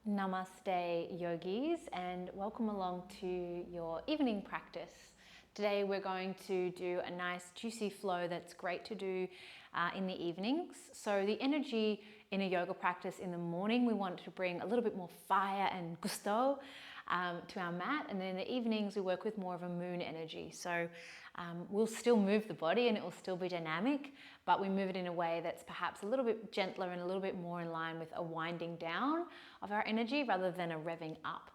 Namaste yogis, and welcome along to your evening practice. Today we're going to do a nice juicy flow that's great to do in the evenings. So the energy in a yoga practice in the morning, we want to bring a little bit more fire and gusto to our mat, and then in the evenings we work with more of a moon energy. So we'll still move the body and it will still be dynamic, but we move it in a way that's perhaps a little bit gentler and a little bit more in line with a winding down of our energy rather than a revving up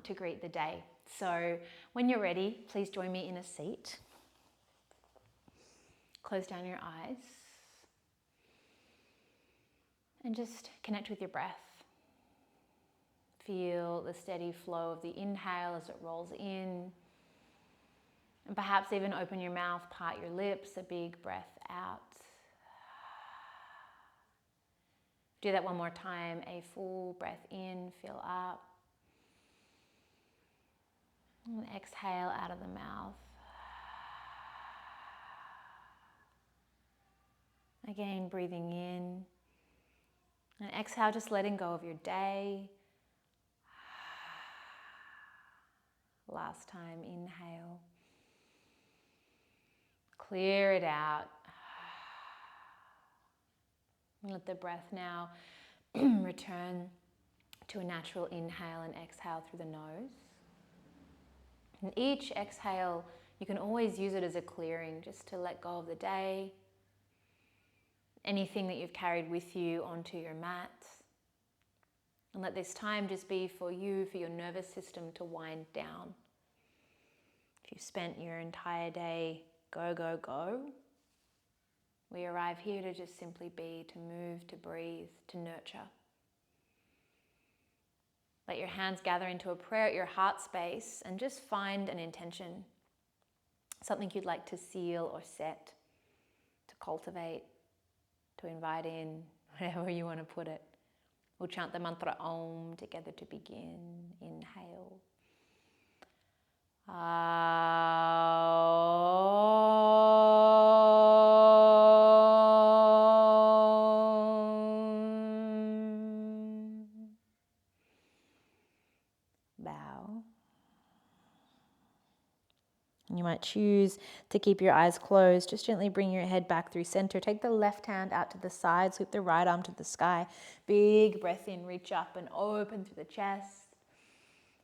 to greet the day. So when you're ready, please join me in a seat. Close down your eyes and just connect with your breath. Feel the steady flow of the inhale as it rolls in. And perhaps even open your mouth, part your lips, a big breath out. Do that one more time, a full breath in, fill up. And exhale out of the mouth. Again, breathing in. And exhale, just letting go of your day. Last time, inhale. Clear it out. And let the breath now return to a natural inhale and exhale through the nose. And each exhale, you can always use it as a clearing, just to let go of the day, anything that you've carried with you onto your mat. And let this time just be for you, for your nervous system to wind down. If you've spent your entire day go, go, go, we arrive here to just simply be, to move, to breathe, to nurture. Let your hands gather into a prayer at your heart space and just find an intention, something you'd like to seal or set, to cultivate, to invite in, whatever you want to put it. We'll chant the mantra Om together to begin. Inhale. Bow. You might choose to keep your eyes closed. Just gently bring your head back through center. Take the left hand out to the side. Sweep the right arm to the sky. Big breath in. Reach up and open through the chest.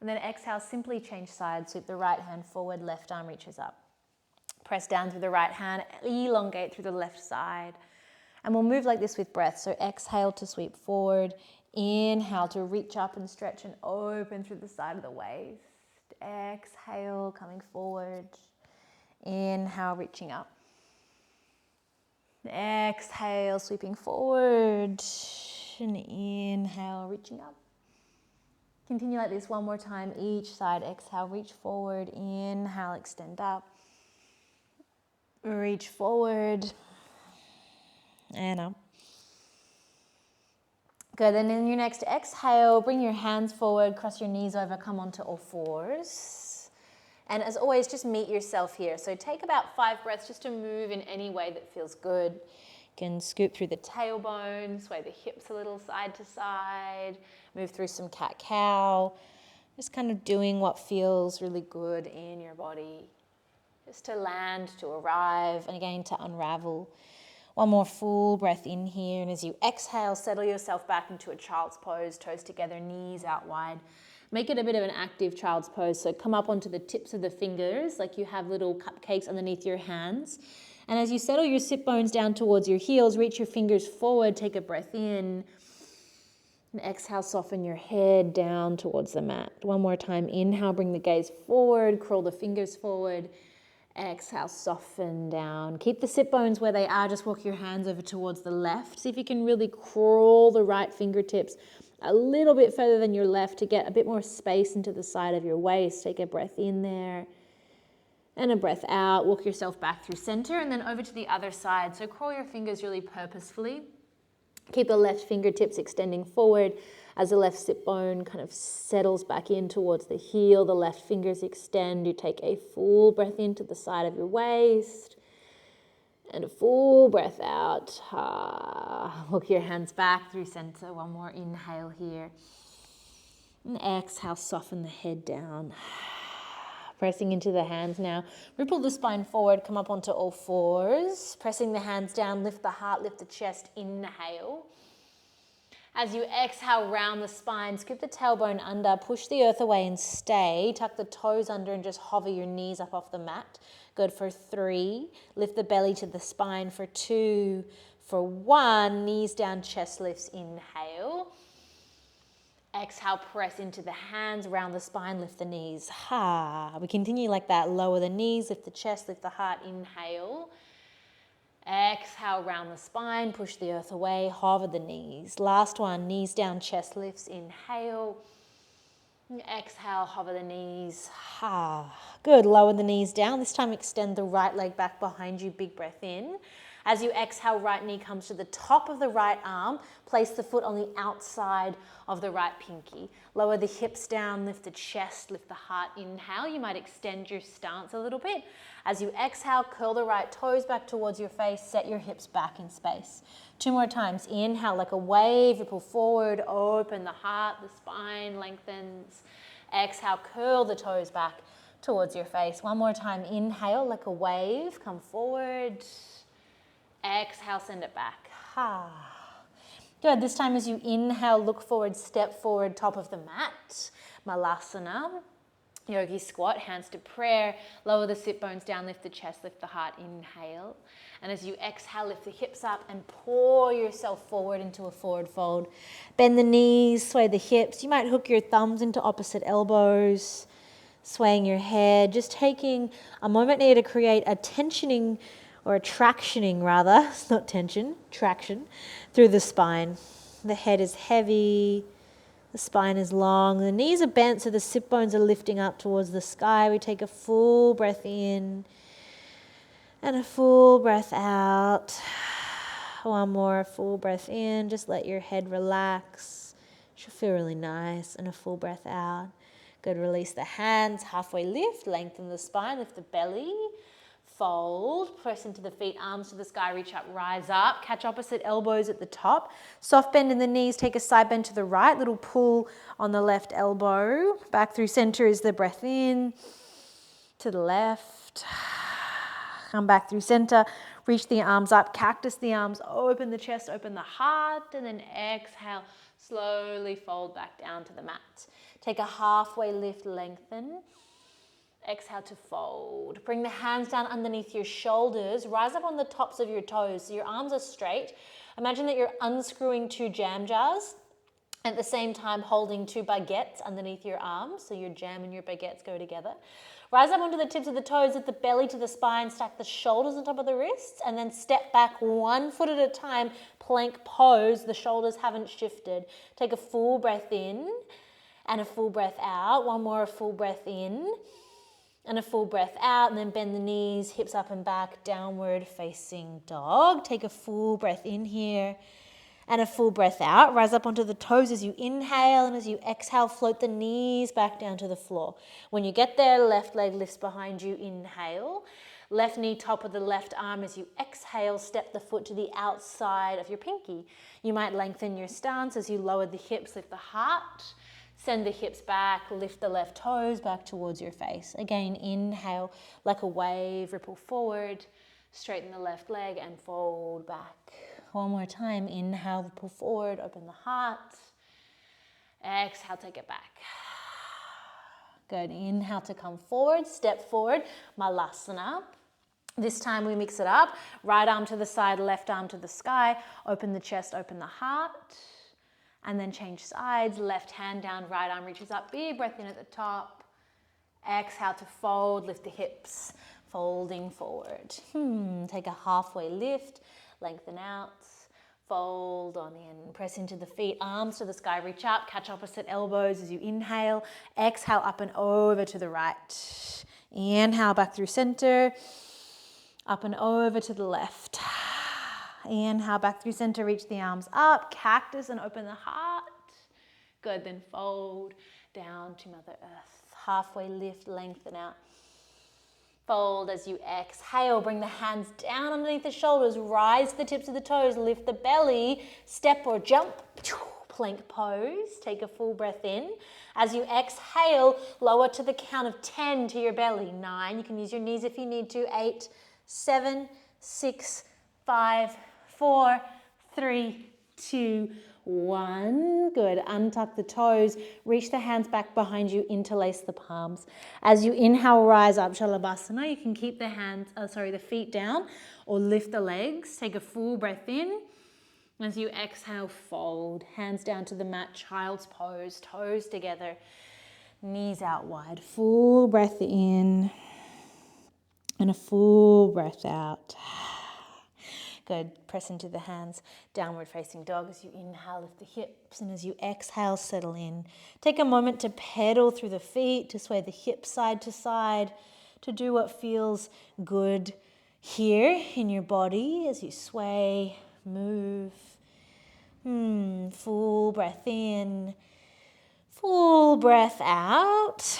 And then exhale, simply change sides. Sweep the right hand forward. Left arm reaches up. Press down through the right hand. Elongate through the left side. And we'll move like this with breath. So exhale to sweep forward. Inhale to reach up and stretch and open through the side of the waist. Exhale, coming forward. Inhale, reaching up. Exhale, sweeping forward. And inhale, reaching up. Continue like this one more time, each side. Exhale, reach forward. Inhale, extend up. Reach forward. And up. Good, and in your next exhale, bring your hands forward, cross your knees over, come onto all fours. And as always, just meet yourself here. So take about 5 breaths just to move in any way that feels good. You can scoop through the tailbone, sway the hips a little side to side, move through some cat-cow. Just kind of doing what feels really good in your body. Just to land, to arrive, and again to unravel. One more full breath in here, and as you exhale, settle yourself back into a child's pose, toes together, knees out wide. Make it a bit of an active child's pose, so come up onto the tips of the fingers like you have little cupcakes underneath your hands. And as you settle your sit bones down towards your heels, reach your fingers forward, take a breath in, and exhale, soften your head down towards the mat. One more time, inhale, bring the gaze forward, curl the fingers forward. Exhale, soften down. Keep the sit bones where they are. Just walk your hands over towards the left. See if you can really crawl the right fingertips a little bit further than your left to get a bit more space into the side of your waist. Take a breath in there and a breath out. Walk yourself back through center and then over to the other side. So crawl your fingers really purposefully. Keep the left fingertips extending forward as the left sit bone kind of settles back in towards the heel. The left fingers extend. You take a full breath into the side of your waist and a full breath out. Walk your hands back through center. One more inhale here. And exhale, soften the head down. Pressing into the hands now. Ripple the spine forward, come up onto all fours. Pressing the hands down, lift the heart, lift the chest, inhale. As you exhale, round the spine, scoop the tailbone under, push the earth away and stay. Tuck the toes under and just hover your knees up off the mat. Good for 3. Lift the belly to the spine for 2. For 1, knees down, chest lifts, inhale. Exhale, press into the hands, round the spine, lift the knees. We continue like that. Lower the knees, lift the chest, lift the heart, inhale. Exhale, round the spine, push the earth away, hover the knees. Last one, knees down, chest lifts, inhale. Exhale, hover the knees. Good, lower the knees down. This time extend the right leg back behind you, big breath in. As you exhale, right knee comes to the top of the right arm. Place the foot on the outside of the right pinky. Lower the hips down, lift the chest, lift the heart. Inhale, you might extend your stance a little bit. As you exhale, curl the right toes back towards your face, set your hips back in space. 2 more times. Inhale like a wave, ripple forward, open the heart, the spine lengthens. Exhale, curl the toes back towards your face. 1 more time. Inhale like a wave, come forward. Exhale, send it back. Good. This time as you inhale, look forward, step forward, top of the mat. Malasana. Yogi squat, hands to prayer. Lower the sit bones down, lift the chest, lift the heart. Inhale. And as you exhale, lift the hips up and pour yourself forward into a forward fold. Bend the knees, sway the hips. You might hook your thumbs into opposite elbows, swaying your head. Just taking a moment here to create a tensioning or a tractioning rather, it's not tension, traction, through the spine. The head is heavy, the spine is long, the knees are bent so the sit bones are lifting up towards the sky. We take a full breath in and a full breath out. 1 more full breath in, just let your head relax. Should feel really nice. And a full breath out. Good, release the hands, halfway lift, lengthen the spine, lift the belly. Fold, press into the feet, arms to the sky, reach up, rise up, catch opposite elbows at the top. Soft bend in the knees, take a side bend to the right, little pull on the left elbow. Back through center is the breath in, to the left. Come back through center, reach the arms up, cactus the arms, open the chest, open the heart, and then exhale, slowly fold back down to the mat. Take a halfway lift, lengthen. Exhale to fold. Bring the hands down underneath your shoulders. Rise up on the tops of your toes so your arms are straight. Imagine that you're unscrewing 2 jam jars, at the same time holding 2 baguettes underneath your arms so your jam and your baguettes go together. Rise up onto the tips of the toes, lift the belly to the spine, stack the shoulders on top of the wrists, and then step back 1 foot at a time, plank pose. The shoulders haven't shifted. Take a full breath in and a full breath out. 1 more full breath in. And a full breath out, and then bend the knees, hips up and back, downward facing dog. Take a full breath in here and a full breath out. Rise up onto the toes as you inhale, and as you exhale, float the knees back down to the floor. When you get there, left leg lifts behind you, inhale. Left knee, top of the left arm. As you exhale, step the foot to the outside of your pinky. You might lengthen your stance as you lower the hips, lift the heart. Send the hips back, lift the left toes back towards your face. Again, inhale like a wave, ripple forward, straighten the left leg and fold back. 1 more time, inhale, pull forward, open the heart. Exhale, take it back. Good, inhale to come forward, step forward, Malasana. This time we mix it up, right arm to the side, left arm to the sky, open the chest, open the heart. And then change sides, left hand down, right arm reaches up, big breath in at the top. Exhale to fold, lift the hips, folding forward. Take a halfway lift, lengthen out, fold on in. Press into the feet, arms to the sky, reach up, catch opposite elbows as you inhale. Exhale up and over to the right. Inhale back through center, up and over to the left. Inhale back through center, reach the arms up, cactus and open the heart. Good, then fold down to Mother Earth. Halfway lift, lengthen out. Fold as you exhale, bring the hands down underneath the shoulders, rise the tips of the toes, lift the belly, step or jump. plank pose. Take a full breath in. As you exhale, lower to the count of 10 to your belly. 9, you can use your knees if you need to. 8, 7, 6, 5, 4, 3, 2, 1. Good. Untuck the toes. Reach the hands back behind you. Interlace the palms. As you inhale, rise up, Shalabhasana. You can keep the feet down or lift the legs. Take a full breath in. As you exhale, fold. Hands down to the mat, child's pose. Toes together. Knees out wide. Full breath in. And a full breath out. Good. Press into the hands. Downward facing dog. As you inhale, lift the hips. And as you exhale, settle in. Take a moment to pedal through the feet, to sway the hips side to side, to do what feels good here in your body as you sway, move. Full breath in. Full breath out.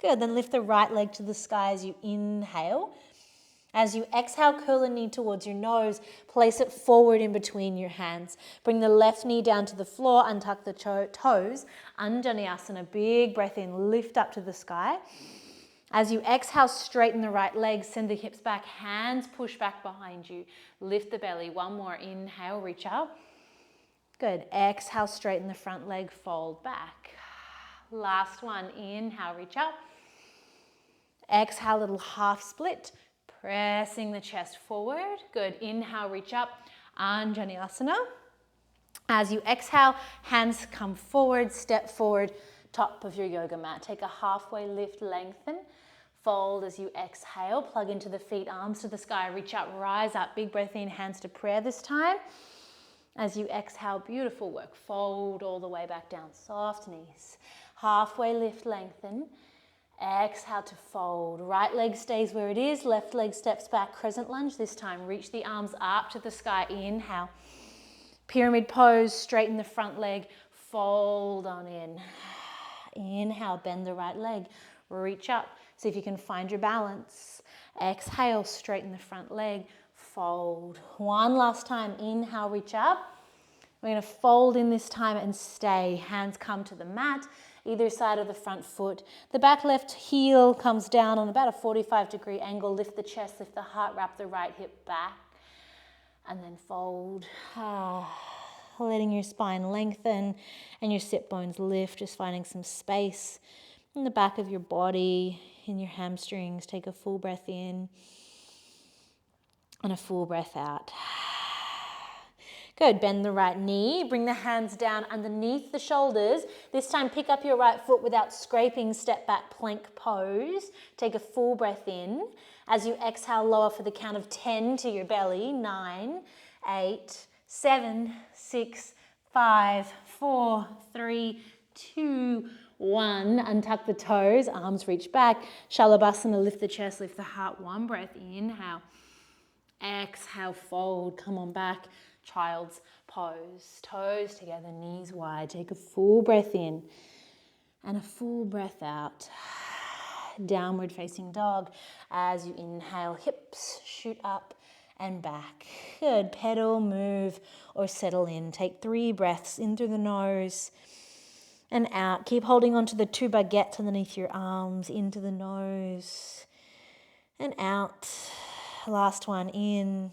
Good. Then lift the right leg to the sky as you inhale. As you exhale, curl the knee towards your nose. Place it forward in between your hands. Bring the left knee down to the floor. Untuck the toes. Anjaneyasana. Big breath in. Lift up to the sky. As you exhale, straighten the right leg. Send the hips back. Hands push back behind you. Lift the belly. One more. Inhale, reach up. Good. Exhale, straighten the front leg. Fold back. Last one. Inhale, reach up. Exhale, little half split. Pressing the chest forward. Good. Inhale, reach up. Anjaneyasana. As you exhale, hands come forward, step forward, top of your yoga mat. Take a halfway lift, lengthen. Fold as you exhale. Plug into the feet, arms to the sky. Reach up, rise up. Big breath in, hands to prayer this time. As you exhale, beautiful work. Fold all the way back down. Soft knees. Halfway lift, lengthen. Exhale to fold. Right leg stays where it is. Left leg steps back. Crescent lunge this time. Reach the arms up to the sky. Inhale. Pyramid pose. Straighten the front leg. Fold on in. Inhale. Bend the right leg. Reach up. See if you can find your balance. Exhale. Straighten the front leg. Fold. One last time. Inhale. Reach up. We're going to fold in this time and stay. Hands come to the mat. Either side of the front foot. The back left heel comes down on about a 45-degree angle. Lift the chest, lift the heart, wrap the right hip back. And then fold. Letting your spine lengthen and your sit bones lift. Just finding some space in the back of your body, in your hamstrings. Take a full breath in and a full breath out. Good. Bend the right knee. Bring the hands down underneath the shoulders. This time pick up your right foot without scraping. Step back plank pose. Take a full breath in. As you exhale, lower for the count of 10 to your belly. 9, 8, 7, 6, 5, 4, 3, 2, 1. Untuck the toes. Arms reach back. Shalabhasana. Lift the chest. Lift the heart. One breath. Inhale. Exhale. Fold. Come on back. Child's pose. Toes together, knees wide. Take a full breath in and a full breath out. Downward facing dog. As you inhale, hips shoot up and back. Good. Pedal, move, or settle in. Take 3 breaths in through the nose and out. Keep holding on to the 2 baguettes underneath your arms. Into the nose and out. Last one, in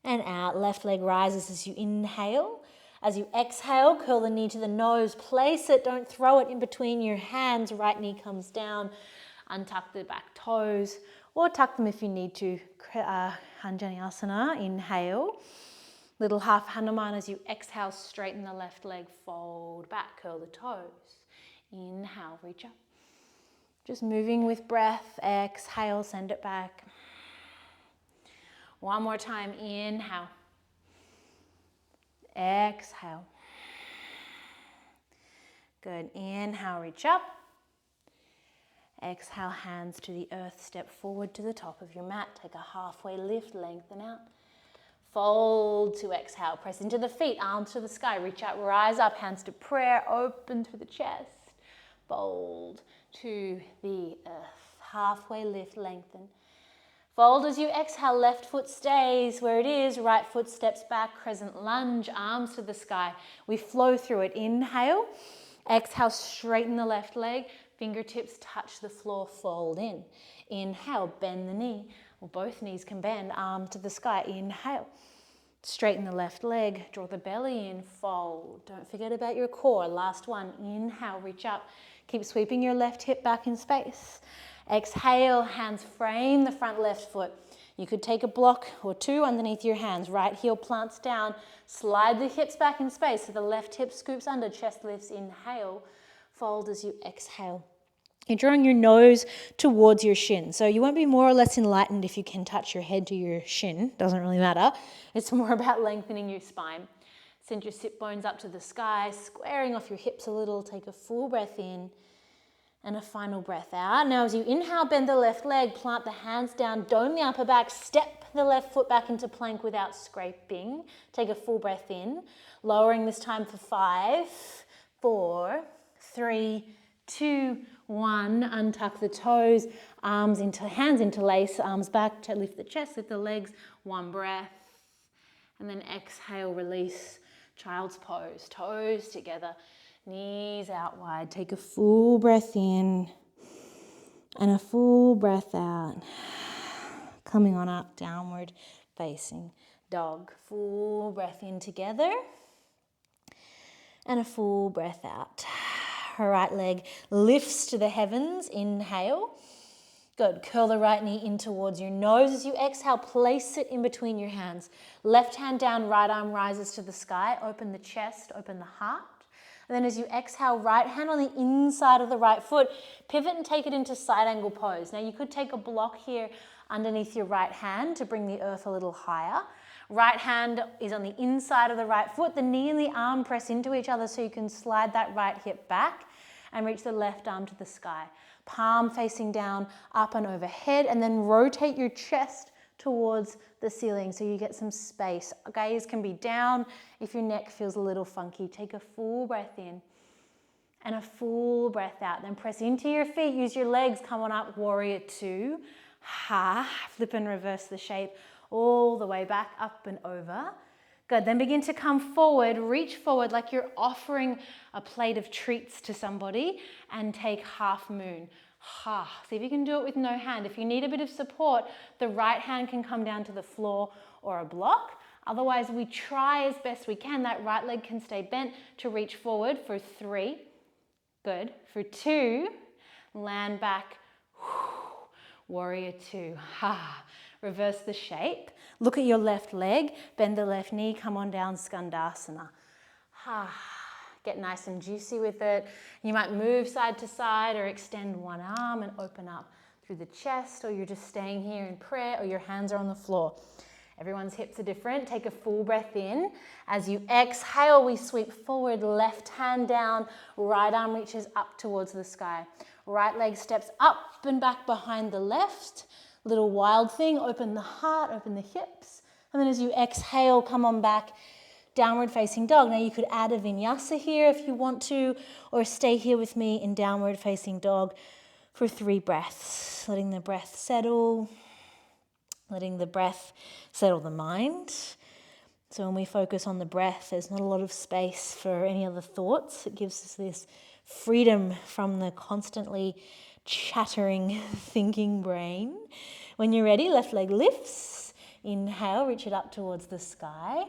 and out. Left leg rises as you inhale. As you exhale, curl the knee to the nose. Place it, don't throw it in between your hands. Right knee comes down. Untuck the back toes or tuck them if you need to. Anjaneyasana, inhale. Little half Hanuman as you exhale, straighten the left leg, fold back, curl the toes. Inhale, reach up. Just moving with breath. Exhale, send it back. One more time, inhale. Exhale. Good, inhale, reach up. Exhale, hands to the earth, step forward to the top of your mat. Take a halfway lift, lengthen out. Fold to exhale, press into the feet, arms to the sky, reach out, rise up, hands to prayer, open through the chest. Fold to the earth, halfway lift, lengthen. Fold as you exhale, left foot stays where it is, right foot steps back, crescent lunge, arms to the sky. We flow through it. Inhale, exhale, straighten the left leg, fingertips touch the floor, fold in. Inhale, bend the knee, or both knees can bend, arm to the sky. Inhale, straighten the left leg, draw the belly in, fold. Don't forget about your core. Last one, inhale, reach up. Keep sweeping your left hip back in space. Exhale, hands frame the front left foot. You could take a block or two underneath your hands. Right heel plants down. Slide the hips back in space so the left hip scoops under, chest lifts. Inhale, fold as you exhale. You're drawing your nose towards your shin. So you won't be more or less enlightened if you can touch your head to your shin. Doesn't really matter. It's more about lengthening your spine. Send your sit bones up to the sky, squaring off your hips a little. Take a full breath in. And a final breath out. Now as you inhale, bend the left leg, plant the hands down, dome the upper back, step the left foot back into plank without scraping. Take a full breath in, lowering this time for 5, 4, 3, 2, 1. Untuck the toes, hands interlace, arms back, to lift the chest, lift the legs, one breath. And then exhale, release, child's pose, toes together. Knees out wide. Take a full breath in and a full breath out. Coming on up, downward facing dog. Full breath in together and a full breath out. Right leg lifts to the heavens. Inhale. Good. Curl the right knee in towards your nose. As you exhale, place it in between your hands. Left hand down, right arm rises to the sky. Open the chest, open the heart. And then as you exhale, right hand on the inside of the right foot, pivot and take it into side angle pose. Now you could take a block here underneath your right hand to bring the earth a little higher. Right hand is on the inside of the right foot. The knee and the arm press into each other so you can slide that right hip back and reach the left arm to the sky. Palm facing down, up and overhead, and then rotate your chest towards the ceiling so you get some space. Gaze can be down if your neck feels a little funky. Take a full breath in and a full breath out. Then press into your feet, use your legs, come on up, warrior 2. Flip and reverse the shape all the way back, up and over. Good, then begin to come forward, reach forward like you're offering a plate of treats to somebody and take half moon. See if you can do it with no hand. If you need a bit of support, the right hand can come down to the floor or a block. Otherwise, we try as best we can. That right leg can stay bent to reach forward for 3. Good. For 2, land back. Warrior 2. Reverse the shape. Look at your left leg. Bend the left knee. Come on down, Skandasana. Get nice and juicy with it. You might move side to side or extend one arm and open up through the chest, or you're just staying here in prayer, or your hands are on the floor. Everyone's hips are different. Take a full breath in. As you exhale, we sweep forward, left hand down, right arm reaches up towards the sky. Right leg steps up and back behind the left. Little wild thing, open the heart, open the hips. And then as you exhale, come on back, downward facing dog. Now you could add a vinyasa here if you want to, or stay here with me in downward facing dog for 3 breaths. Letting the breath settle, letting the breath settle the mind. So when we focus on the breath, there's not a lot of space for any other thoughts. It gives us this freedom from the constantly chattering, thinking brain. When you're ready, left leg lifts. Inhale, reach it up towards the sky.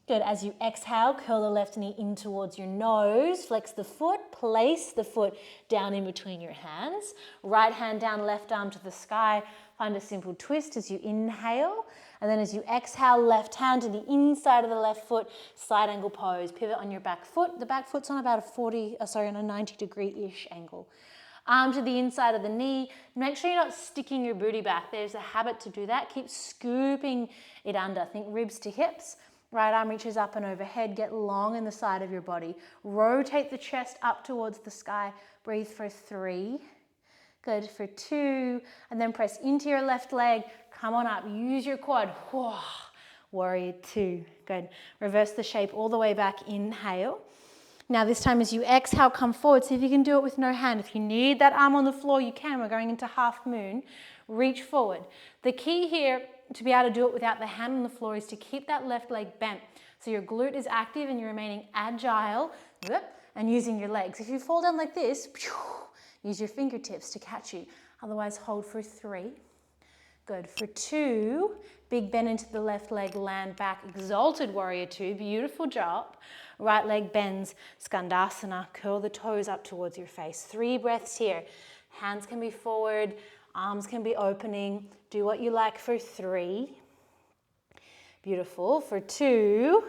Good. As you exhale, curl the left knee in towards your nose. Flex the foot. Place the foot down in between your hands. Right hand down, left arm to the sky. Find a simple twist as you inhale. And then as you exhale, left hand to the inside of the left foot, side angle pose. Pivot on your back foot. The back foot's on about on a 90 degree-ish angle. Arm to the inside of the knee. Make sure you're not sticking your booty back. There's a habit to do that. Keep scooping it under. Think ribs to hips. Right arm reaches up and overhead. Get long in the side of your body. Rotate the chest up towards the sky. Breathe for 3. Good. For 2. And then press into your left leg. Come on up. Use your quad. Warrior 2. Good. Reverse the shape all the way back. Inhale. Now this time as you exhale, come forward. See if you can do it with no hand. If you need that arm on the floor, you can. We're going into half moon. reach forward. The key here to be able to do it without the hand on the floor is to keep that left leg bent. So your glute is active and you're remaining agile and using your legs. If you fall down like this, use your fingertips to catch you. Otherwise, hold for 3. Good. For 2, big bend into the left leg, land back, exalted warrior 2. Beautiful job. Right leg bends, skandasana, curl the toes up towards your face. 3 breaths here. Hands can be forward, arms can be opening. Do what you like for 3. Beautiful. For 2.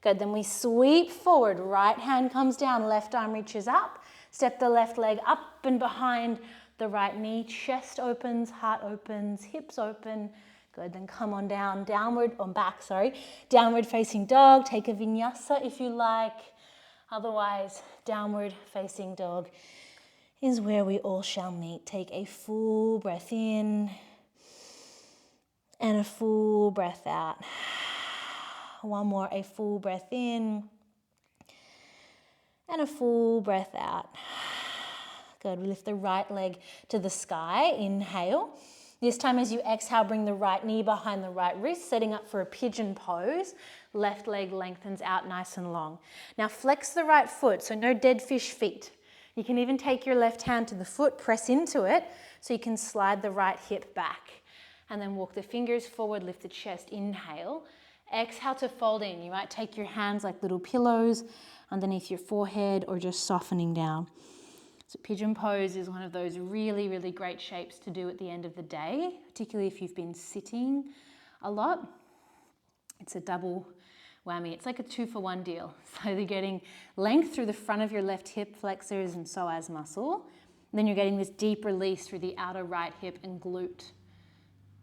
Good. Then we sweep forward. Right hand comes down, left arm reaches up. Step the left leg up and behind the right knee. Chest opens, heart opens, hips open. Good. Then come on down, downward facing dog. Take a vinyasa if you like. Otherwise, downward facing dog is where we all shall meet. Take a full breath in and a full breath out. One more, a full breath in and a full breath out. Good. We lift the right leg to the sky. Inhale. This time as you exhale, bring the right knee behind the right wrist, setting up for a pigeon pose. Left leg lengthens out nice and long. Now flex the right foot, so no dead fish feet. You can even take your left hand to the foot, press into it, so you can slide the right hip back. And then walk the fingers forward, lift the chest, inhale. Exhale to fold in. You might take your hands like little pillows underneath your forehead or just softening down. So pigeon pose is one of those really, really great shapes to do at the end of the day, particularly if you've been sitting a lot. It's a double whammy. It's like a 2-for-1 deal. So you're getting length through the front of your left hip flexors and psoas muscle. And then you're getting this deep release through the outer right hip and glute.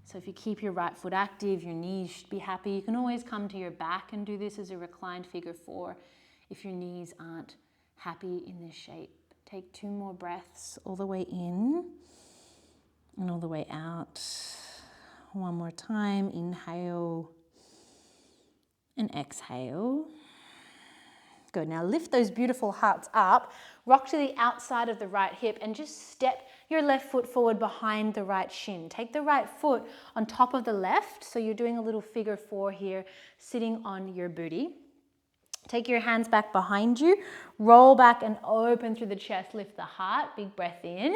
So if you keep your right foot active, your knees should be happy. You can always come to your back and do this as a reclined figure 4 if your knees aren't happy in this shape. Take 2 more breaths all the way in and all the way out. One more time. Inhale and exhale. Good. Now lift those beautiful hearts up. Rock to the outside of the right hip and just step your left foot forward behind the right shin. Take the right foot on top of the left. So you're doing a little figure 4 here, sitting on your booty. Take your hands back behind you, roll back and open through the chest, lift the heart, big breath in,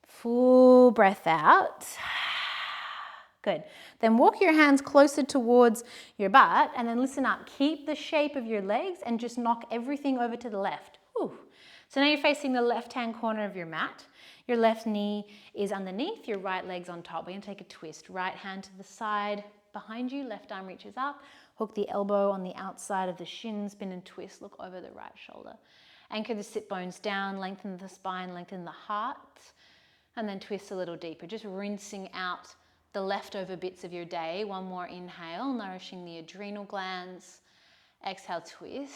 full breath out. Good. Then walk your hands closer towards your butt and then listen up. Keep the shape of your legs and just knock everything over to the left. Whew. So now you're facing the left-hand corner of your mat. Your left knee is underneath, your right leg's on top. We're going to take a twist. Right hand to the side behind you, left arm reaches up. Hook the elbow on the outside of the shin, spin and twist, look over the right shoulder. Anchor the sit bones down, lengthen the spine, lengthen the heart, and then twist a little deeper, just rinsing out the leftover bits of your day. One more inhale, nourishing the adrenal glands. Exhale, twist.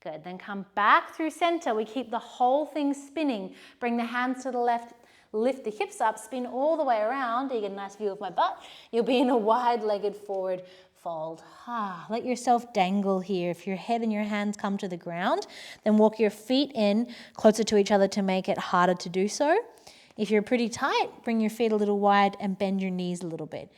Good, then come back through center. We keep the whole thing spinning. Bring the hands to the left, lift the hips up, spin all the way around. You get a nice view of my butt. You'll be in a wide-legged forward fold. Let yourself dangle here. If your head and your hands come to the ground, then walk your feet in closer to each other to make it harder to do so. If you're pretty tight, bring your feet a little wide and bend your knees a little bit.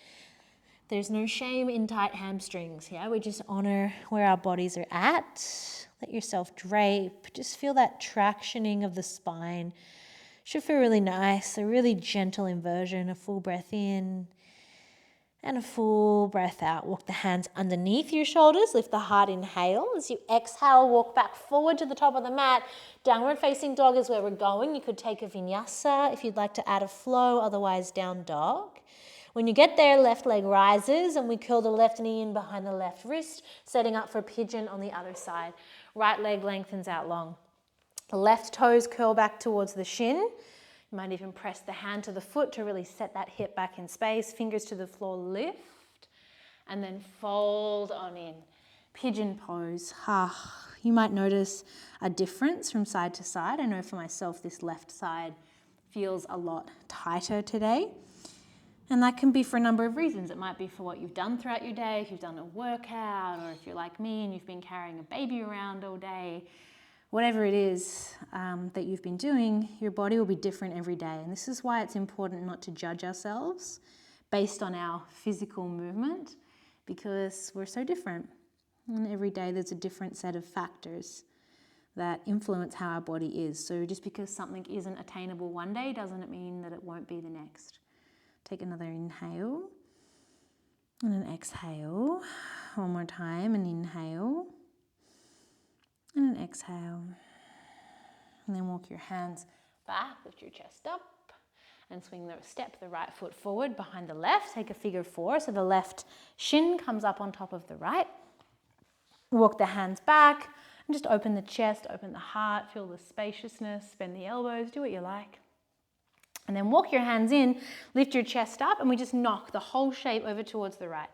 There's no shame in tight hamstrings. Yeah, we just honor where our bodies are at. Let yourself drape. Just feel that tractioning of the spine. Should feel really nice. A really gentle inversion. A full breath in and a full breath out. Walk the hands underneath your shoulders. Lift the heart, inhale. As you exhale, walk back forward to the top of the mat. Downward facing dog is where we're going. You could take a vinyasa if you'd like to add a flow, otherwise down dog. When you get there, left leg rises and we curl the left knee in behind the left wrist, setting up for pigeon on the other side. Right leg lengthens out long. The left toes curl back towards the shin. You might even press the hand to the foot to really set that hip back in space. Fingers to the floor, lift, and then fold on in. Pigeon pose. You might notice a difference from side to side. I know for myself, this left side feels a lot tighter today. And that can be for a number of reasons. It might be for what you've done throughout your day, if you've done a workout, or if you're like me and you've been carrying a baby around all day. whatever it is that you've been doing, your body will be different every day. And this is why it's important not to judge ourselves based on our physical movement, because we're so different. And every day there's a different set of factors that influence how our body is. So just because something isn't attainable one day doesn't mean that it won't be the next. Take another inhale and an exhale. One more time, an inhale and an exhale. And then walk your hands back, lift your chest up and step the right foot forward behind the left. Take a figure 4, so the left shin comes up on top of the right. Walk the hands back and just open the chest, open the heart, feel the spaciousness, bend the elbows, do what you like. And then walk your hands in, lift your chest up, and we just knock the whole shape over towards the right.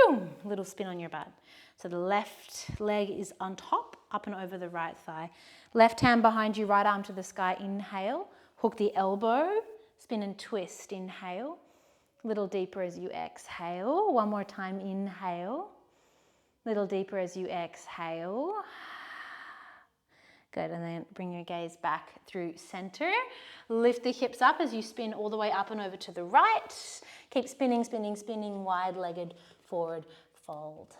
Whew, little spin on your butt. So the left leg is on top, up and over the right thigh. Left hand behind you, right arm to the sky, inhale. Hook the elbow, spin and twist, inhale. Little deeper as you exhale. One more time, inhale. Little deeper as you exhale. Good, and then bring your gaze back through center. Lift the hips up as you spin all the way up and over to the right. Keep spinning, spinning, spinning, wide-legged forward fold.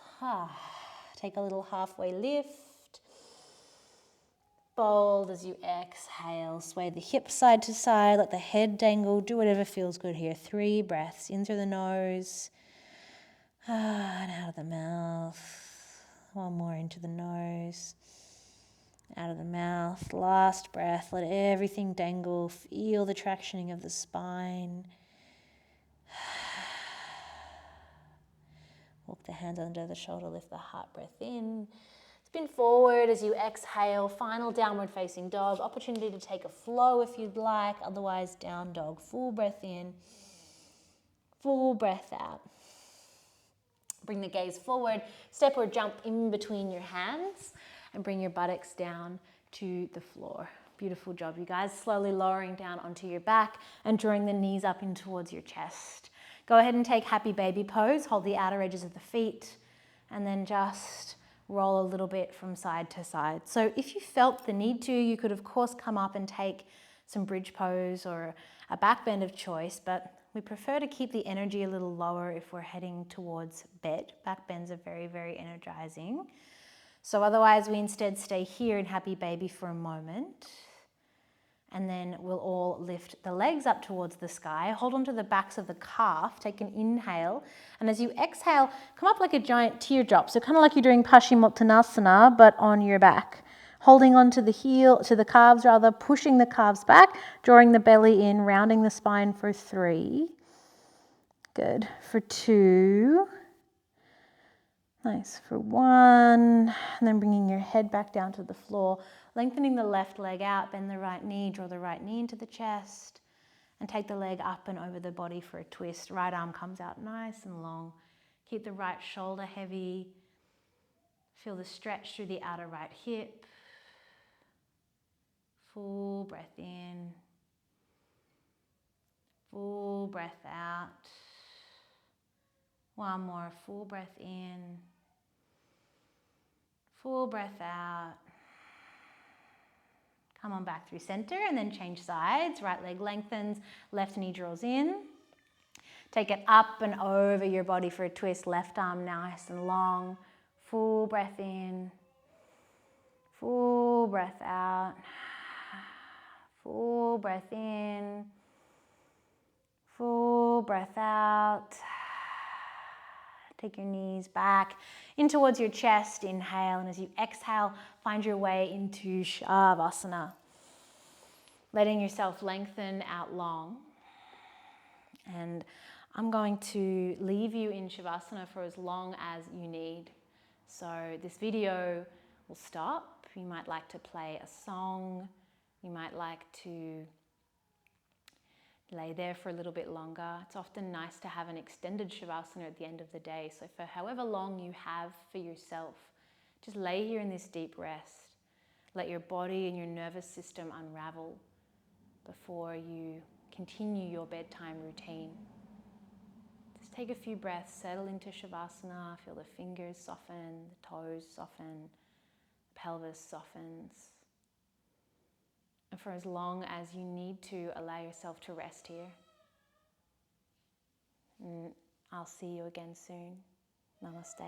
Take a little halfway lift. Fold as you exhale. Sway the hips side to side, let the head dangle. Do whatever feels good here. 3 breaths in through the nose and out of the mouth. One more into the nose. Out of the mouth, last breath, let everything dangle, feel the tractioning of the spine. Walk the hands under the shoulder, lift the heart, breath in. Spin forward as you exhale, final downward facing dog. Opportunity to take a flow if you'd like, otherwise down dog. Full breath in, full breath out. Bring the gaze forward, step or jump in between your hands. And bring your buttocks down to the floor. Beautiful job, you guys. Slowly lowering down onto your back and drawing the knees up in towards your chest. Go ahead and take happy baby pose. Hold the outer edges of the feet and then just roll a little bit from side to side. So if you felt the need to, you could of course come up and take some bridge pose or a back bend of choice, but we prefer to keep the energy a little lower if we're heading towards bed. Back bends are very, very energizing. So otherwise we instead stay here in happy baby for a moment. And then we'll all lift the legs up towards the sky. Hold onto the backs of the calf. Take an inhale. And as you exhale, come up like a giant teardrop. So kind of like you're doing Paschimottanasana, but on your back. Holding onto the the calves rather, pushing the calves back, drawing the belly in, rounding the spine for 3. Good. For 2. Nice, for 1, and then bringing your head back down to the floor, lengthening the left leg out, bend the right knee, draw the right knee into the chest, and take the leg up and over the body for a twist. Right arm comes out nice and long. Keep the right shoulder heavy. Feel the stretch through the outer right hip. Full breath in. Full breath out. One more, full breath in. Full breath out. Come on back through center and then change sides. Right leg lengthens, left knee draws in. Take it up and over your body for a twist. Left arm nice and long. Full breath in. Full breath out. Full breath in. Full breath out. Take your knees back in towards your chest, inhale, and as you exhale, find your way into Shavasana. Letting yourself lengthen out long. And I'm going to leave you in Shavasana for as long as you need. So this video will stop. You might like to play a song. You might like to lay there for a little bit longer. It's often nice to have an extended Shavasana at the end of the day. So for however long you have for yourself, just lay here in this deep rest. Let your body and your nervous system unravel before you continue your bedtime routine. Just take a few breaths, settle into Shavasana, feel the fingers soften, the toes soften, the pelvis softens. for as long as you need to allow yourself to rest here. And I'll see you again soon. Namaste.